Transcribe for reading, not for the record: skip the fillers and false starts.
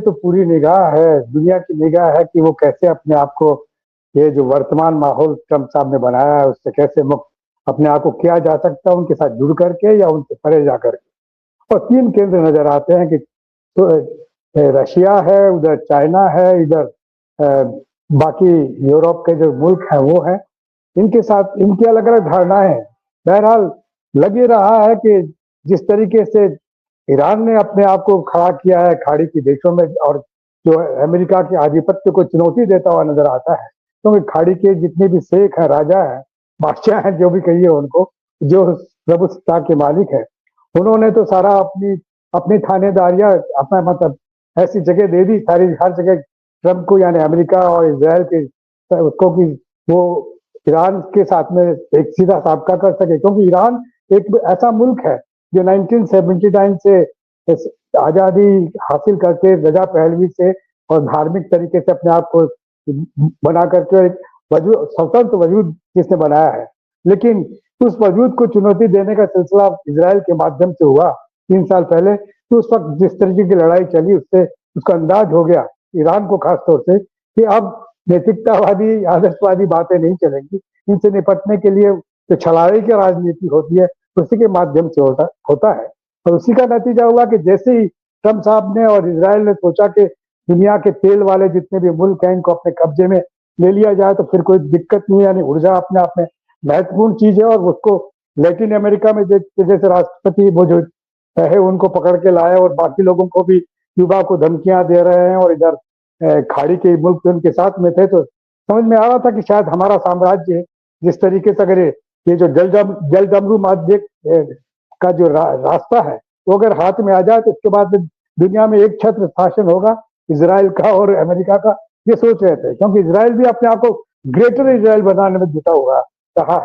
तो पूरी निगाह है, दुनिया की निगाह है कि वो कैसे अपने आप को ये जो वर्तमान माहौल ट्रम्प साहब ने बनाया है, उससे कैसे मुक्त अपने आप को किया जा सकता है, उनके साथ जुड़ करके या उनसे परे जा करके। और 3 केंद्र नज़र आते हैं कि तो रशिया है, उधर चाइना है, इधर बाकी यूरोप के जो मुल्क हैं वो हैं। इनके साथ इनकी अलग-अलग धारणाएँ हैं। बहरहाल लग ये रहा है कि जिस तरीके से ईरान ने अपने आप को खड़ा किया है खाड़ी के देशों में और जो अमेरिका के आधिपत्य को चुनौती देता हुआ नज़र आता है, क्योंकि खाड़ी के जितने भी शेख हैं, राजा हैं, बादशाह हैं, जो भी कहिए उनको, जो प्रभुसत्ता के मालिक हैं, उन्होंने तो सारा अपनी अपनी थानेदारियाँ अपना मतलब ऐसी जगह दे दी, सारी हर जगह ट्रम्प को यानी अमेरिका और इज़राइल के उसको कि वो ईरान के साथ में एक सीधा साबका कर सके, क्योंकि ईरान एक ऐसा मुल्क है जो 1979 से इस आज़ादी हासिल करके रजा पहलवी से और धार्मिक तरीके से अपने आप को बना करके एक स्वतंत्र वजूद जिसने बनाया है। लेकिन उस वजूद को चुनौती देने का सिलसिला इज़राइल के माध्यम से हुआ 3 साल पहले, तो उस वक़्त जिस तरीके की लड़ाई चली उससे उसका अंदाज हो गया ईरान को खास तौर से कि अब नैतिकतावादी, आदर्शवादी बातें नहीं चलेंगी। इनसे निपटने के लिए जो छलावे की राजनीति होती है, उसी के माध्यम से होता है। और उसी का नतीजा हुआ कि जैसे ही ट्रम्प साहब ने और इज़राइल ने सोचा कि दुनिया के तेल वाले जितने भी मुल्क हैं, इनको अपने कब्जे में ले लिया जाए तो फिर कोई दिक्कत नहीं है, यानी ऊर्जा अपने आप में महत्वपूर्ण चीज़ है और उसको लैटिन अमेरिका में जैसे राष्ट्रपति वो जो है उनको पकड़ के लाए और बाकी लोगों को भी क्यूबा को धमकियाँ दे रहे हैं और इधर खाड़ी के मुल्क उनके साथ में थे, तो समझ में आ रहा था कि शायद हमारा साम्राज्य जिस तरीके से अगर ये जो जलडमरू माध्य का जो रास्ता है वो अगर हाथ में आ जाए तो उसके बाद दुनिया में एक छत्र शासन होगा इजराइल का और अमेरिका का, ये सोच रहे थे, क्योंकि इजराइल भी अपने आप को ग्रेटर इजराइल बनाने में जुटा हुआ रहा।